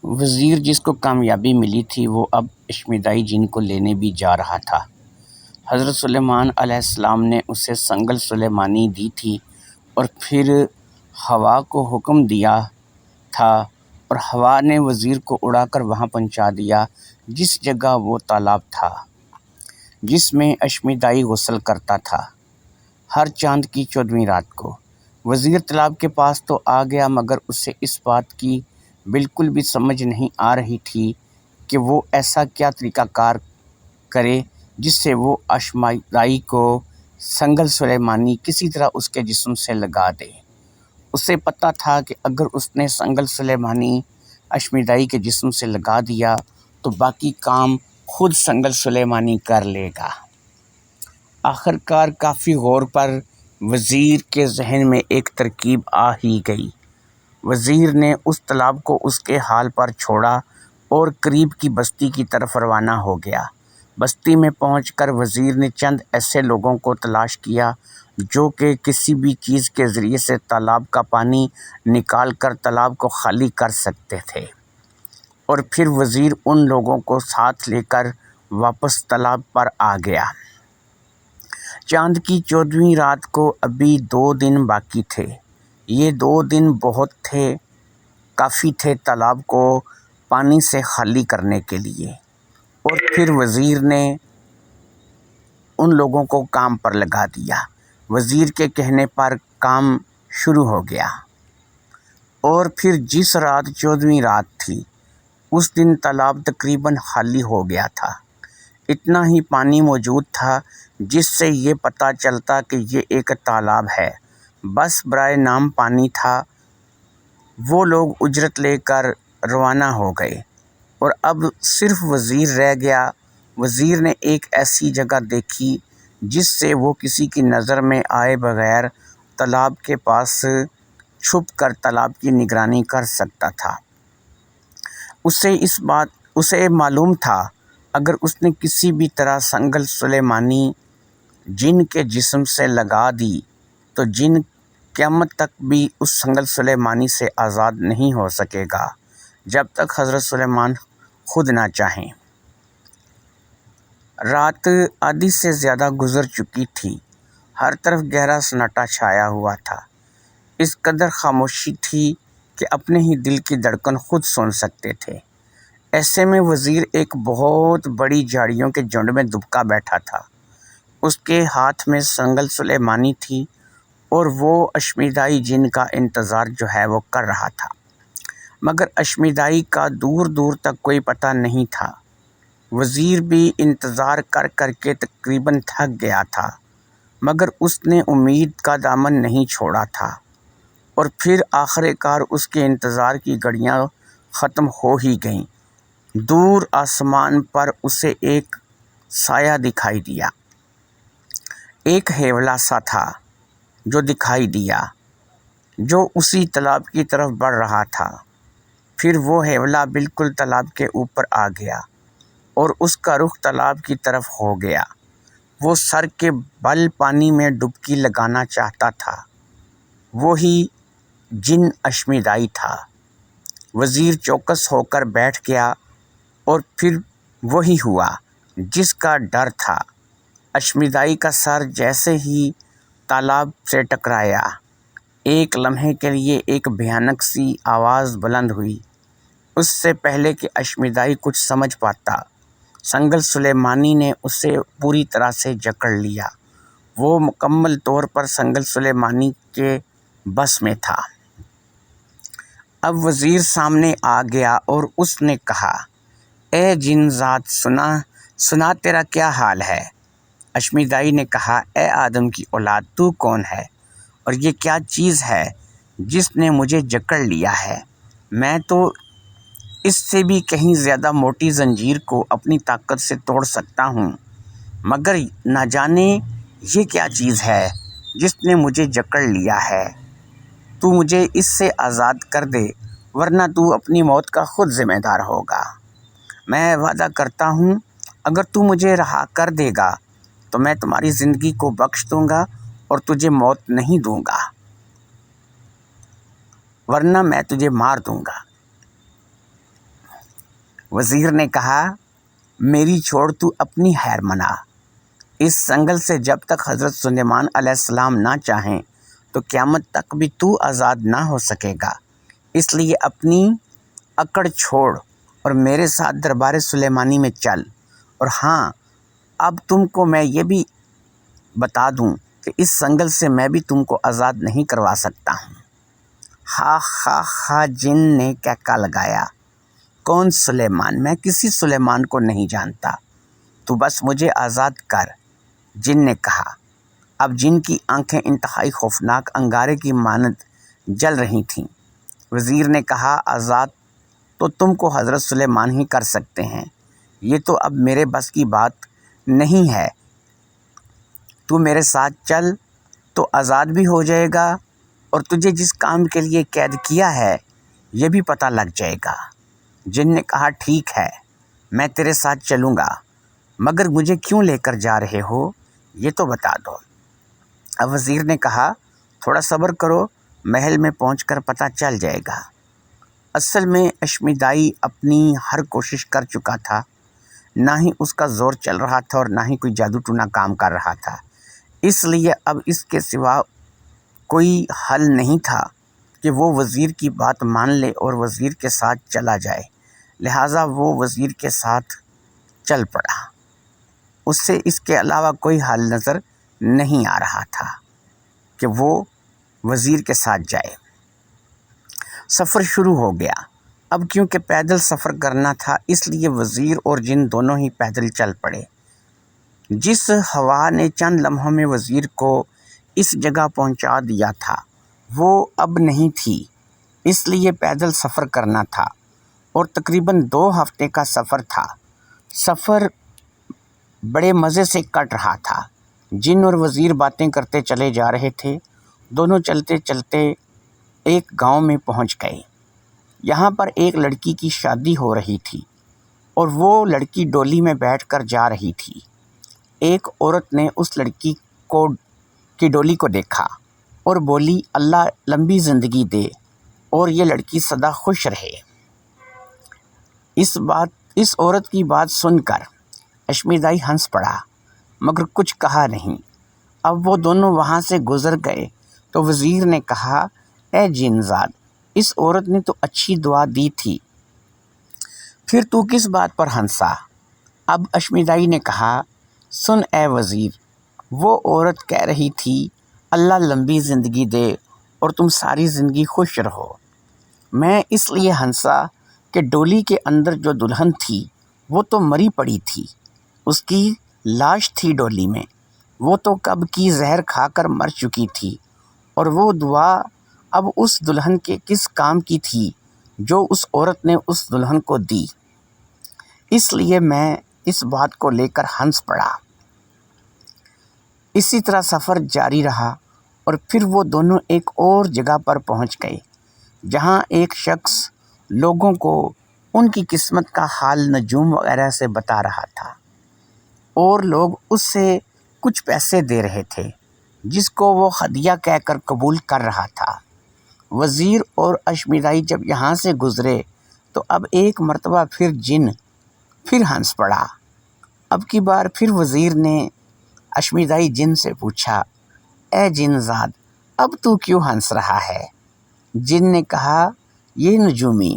وزیر جس کو کامیابی ملی تھی وہ اب اشمیدائی جن کو لینے بھی جا رہا تھا۔ حضرت سلیمان علیہ السلام نے اسے سنگل سلیمانی دی تھی اور پھر ہوا کو حکم دیا تھا اور ہوا نے وزیر کو اڑا کر وہاں پہنچا دیا جس جگہ وہ تالاب تھا جس میں اشمیدائی غسل کرتا تھا۔ ہر چاند کی 14ویں رات کو وزیر تالاب کے پاس تو آ گیا مگر اسے اس بات کی بالکل بھی سمجھ نہیں آ رہی تھی کہ وہ ایسا کیا طریقہ کار کرے جس سے وہ اشمیدائی کو سنگل سلیمانی کسی طرح اس کے جسم سے لگا دے۔ اسے پتہ تھا کہ اگر اس نے سنگل سلیمانی اشمیدائی کے جسم سے لگا دیا تو باقی کام خود سنگل سلیمانی کر لے گا۔ آخرکار کافی غور پر وزیر کے ذہن میں ایک ترکیب آ ہی گئی۔ وزیر نے اس تالاب کو اس کے حال پر چھوڑا اور قریب کی بستی کی طرف روانہ ہو گیا۔ بستی میں پہنچ کر وزیر نے چند ایسے لوگوں کو تلاش کیا جو کہ کسی بھی چیز کے ذریعے سے تالاب کا پانی نکال کر تالاب کو خالی کر سکتے تھے، اور پھر وزیر ان لوگوں کو ساتھ لے کر واپس تالاب پر آ گیا۔ چاند کی 14ویں رات کو ابھی 2 دن باقی تھے۔ یہ 2 دن بہت تھے، کافی تھے تالاب کو پانی سے خالی کرنے کے لیے، اور پھر وزیر نے ان لوگوں کو کام پر لگا دیا۔ وزیر کے کہنے پر کام شروع ہو گیا، اور پھر جس رات 14ویں رات تھی اس دن تالاب تقریباً خالی ہو گیا تھا۔ اتنا ہی پانی موجود تھا جس سے یہ پتہ چلتا کہ یہ ایک تالاب ہے، بس برائے نام پانی تھا۔ وہ لوگ اجرت لے کر روانہ ہو گئے اور اب صرف وزیر رہ گیا۔ وزیر نے ایک ایسی جگہ دیکھی جس سے وہ کسی کی نظر میں آئے بغیر تالاب کے پاس چھپ کر تالاب کی نگرانی کر سکتا تھا۔ اسے معلوم تھا اگر اس نے کسی بھی طرح سنگل سلیمانی جن کے جسم سے لگا دی تو جن قیامت تک بھی اس سنگل سلیمانی سے آزاد نہیں ہو سکے گا جب تک حضرت سلیمان خود نہ چاہیں۔ رات آدھی سے زیادہ گزر چکی تھی، ہر طرف گہرا سناٹا چھایا ہوا تھا۔ اس قدر خاموشی تھی کہ اپنے ہی دل کی دھڑکن خود سن سکتے تھے۔ ایسے میں وزیر ایک بہت بڑی جھاڑیوں کے جھنڈ میں دبکا بیٹھا تھا۔ اس کے ہاتھ میں سنگل سلیمانی تھی اور وہ اشمیدائی جن کا انتظار جو ہے وہ کر رہا تھا، مگر اشمیدائی کا دور دور تک کوئی پتہ نہیں تھا۔ وزیر بھی انتظار کر کر کے تقریباً تھک گیا تھا، مگر اس نے امید کا دامن نہیں چھوڑا تھا، اور پھر آخر کار اس کے انتظار کی گھڑیاں ختم ہو ہی گئیں۔ دور آسمان پر اسے ایک سایہ دکھائی دیا، ایک ہیولا سا تھا جو دکھائی دیا جو اسی تالاب کی طرف بڑھ رہا تھا۔ پھر وہ ہیولا بالکل تالاب کے اوپر آ گیا اور اس کا رخ تالاب کی طرف ہو گیا۔ وہ سر کے بل پانی میں ڈبکی لگانا چاہتا تھا۔ وہی جن اشمیدائی تھا۔ وزیر چوکس ہو کر بیٹھ گیا اور پھر وہی ہوا جس کا ڈر تھا۔ اشمیدائی کا سر جیسے ہی تالاب سے ٹکرایا، ایک لمحے کے لیے ایک بھیانک سی آواز بلند ہوئی۔ اس سے پہلے کہ اشمیدائی کچھ سمجھ پاتا، سنگل سلیمانی نے اسے پوری طرح سے جکڑ لیا۔ وہ مکمل طور پر سنگل سلیمانی کے بس میں تھا۔ اب وزیر سامنے آ گیا اور اس نے کہا، اے جن ذات، سنا تیرا کیا حال ہے؟ اشمیدائی نے کہا، اے آدم کی اولاد، تو کون ہے اور یہ کیا چیز ہے جس نے مجھے جکڑ لیا ہے؟ میں تو اس سے بھی کہیں زیادہ موٹی زنجیر کو اپنی طاقت سے توڑ سکتا ہوں، مگر نہ جانے یہ کیا چیز ہے جس نے مجھے جکڑ لیا ہے۔ تو مجھے اس سے آزاد کر دے ورنہ تو اپنی موت کا خود ذمہ دار ہوگا۔ میں وعدہ کرتا ہوں اگر تو مجھے رہا کر دے گا تو میں تمہاری زندگی کو بخش دوں گا اور تجھے موت نہیں دوں گا، ورنہ میں تجھے مار دوں گا۔ وزیر نے کہا میری چھوڑ تو اپنی خیر منا، اس سنگل سے جب تک حضرت سلیمان علیہ السلام نہ چاہیں تو قیامت تک بھی تو آزاد نہ ہو سکے گا، اس لیے اپنی اکڑ چھوڑ اور میرے ساتھ دربار سلیمانی میں چل۔ اور ہاں، اب تم کو میں یہ بھی بتا دوں کہ اس سنگل سے میں بھی تم کو آزاد نہیں کروا سکتا ہوں۔ ہاں جن نے کہکا لگایا، کون سلیمان؟ میں کسی سلیمان کو نہیں جانتا، تو بس مجھے آزاد کر۔ جن نے کہا۔ اب جن کی آنکھیں انتہائی خوفناک انگارے کی مانند جل رہی تھیں۔ وزیر نے کہا آزاد تو تم کو حضرت سلیمان ہی کر سکتے ہیں، یہ تو اب میرے بس کی بات نہیں ہے، تو میرے ساتھ چل تو آزاد بھی ہو جائے گا اور تجھے جس کام کے لیے قید کیا ہے یہ بھی پتہ لگ جائے گا۔ جن نے کہا ٹھیک ہے، میں تیرے ساتھ چلوں گا، مگر مجھے کیوں لے کر جا رہے ہو یہ تو بتا دو۔ اب وزیر نے کہا تھوڑا صبر کرو، محل میں پہنچ کر پتہ چل جائے گا۔ اصل میں اشمیدائی اپنی ہر کوشش کر چکا تھا، نہ ہی اس کا زور چل رہا تھا اور نہ ہی کوئی جادو ٹونا کام کر رہا تھا، اس لیے اب اس کے سوا کوئی حل نہیں تھا کہ وہ وزیر کی بات مان لے اور وزیر کے ساتھ چلا جائے، لہٰذا وہ وزیر کے ساتھ چل پڑا۔ اس سے اس کے علاوہ کوئی حل نظر نہیں آ رہا تھا کہ وہ وزیر کے ساتھ جائے۔ سفر شروع ہو گیا۔ اب کیونکہ پیدل سفر کرنا تھا اس لیے وزیر اور جن دونوں ہی پیدل چل پڑے۔ جس ہوا نے چند لمحوں میں وزیر کو اس جگہ پہنچا دیا تھا وہ اب نہیں تھی، اس لیے پیدل سفر کرنا تھا اور تقریباً 2 ہفتے کا سفر تھا۔ سفر بڑے مزے سے کٹ رہا تھا۔ جن اور وزیر باتیں کرتے چلے جا رہے تھے۔ دونوں چلتے چلتے ایک گاؤں میں پہنچ گئے۔ یہاں پر ایک لڑکی کی شادی ہو رہی تھی اور وہ لڑکی ڈولی میں بیٹھ کر جا رہی تھی۔ ایک عورت نے اس لڑکی کی ڈولی کو دیکھا اور بولی اللہ لمبی زندگی دے اور یہ لڑکی سدا خوش رہے۔ اس عورت کی بات سن کر اشمیدائی ہنس پڑا مگر کچھ کہا نہیں۔ اب وہ دونوں وہاں سے گزر گئے تو وزیر نے کہا اے جن زاد، اس عورت نے تو اچھی دعا دی تھی، پھر تو کس بات پر ہنسا؟ اب اشمیدائی نے کہا سن اے وزیر، وہ عورت کہہ رہی تھی اللہ لمبی زندگی دے اور تم ساری زندگی خوش رہو۔ میں اس لیے ہنسا کہ ڈولی کے اندر جو دلہن تھی وہ تو مری پڑی تھی، اس کی لاش تھی ڈولی میں، وہ تو کب کی زہر کھا کر مر چکی تھی، اور وہ دعا اب اس دلہن کے کس کام کی تھی جو اس عورت نے اس دلہن کو دی، اس لیے میں اس بات کو لے کر ہنس پڑا۔ اسی طرح سفر جاری رہا اور پھر وہ دونوں ایک اور جگہ پر پہنچ گئے جہاں ایک شخص لوگوں کو ان کی قسمت کا حال نجوم وغیرہ سے بتا رہا تھا اور لوگ اس سے کچھ پیسے دے رہے تھے جس کو وہ ہدیہ کہہ کر قبول کر رہا تھا۔ وزیر اور اشمیدائی جب یہاں سے گزرے تو اب ایک مرتبہ پھر ہنس پڑا۔ اب کی بار پھر وزیر نے اشمیدائی جن سے پوچھا اے جن زاد، اب تو کیوں ہنس رہا ہے؟ جن نے کہا یہ نجومی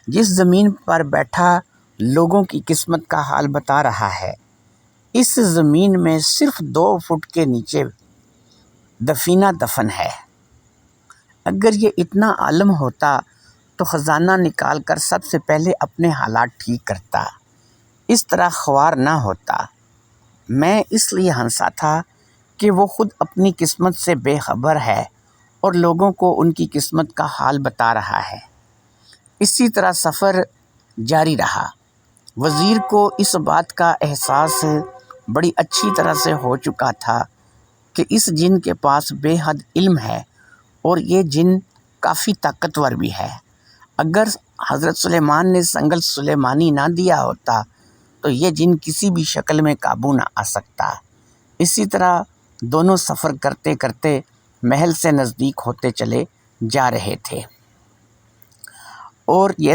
جس زمین پر بیٹھا لوگوں کی قسمت کا حال بتا رہا ہے، اس زمین میں صرف 2 فٹ کے نیچے دفینہ دفن ہے۔ اگر یہ اتنا عالم ہوتا تو خزانہ نکال کر سب سے پہلے اپنے حالات ٹھیک کرتا، اس طرح خوار نہ ہوتا۔ میں اس لیے ہنسا تھا کہ وہ خود اپنی قسمت سے بے خبر ہے اور لوگوں کو ان کی قسمت کا حال بتا رہا ہے۔ اسی طرح سفر جاری رہا۔ وزیر کو اس بات کا احساس بڑی اچھی طرح سے ہو چکا تھا کہ اس جن کے پاس بے حد علم ہے اور یہ جن کافی طاقتور بھی ہے۔ اگر حضرت سلیمان نے سنگل سلیمانی نہ دیا ہوتا تو یہ جن کسی بھی شکل میں قابو نہ آ سکتا۔ اسی طرح دونوں سفر کرتے کرتے محل سے نزدیک ہوتے چلے جا رہے تھے اور یہ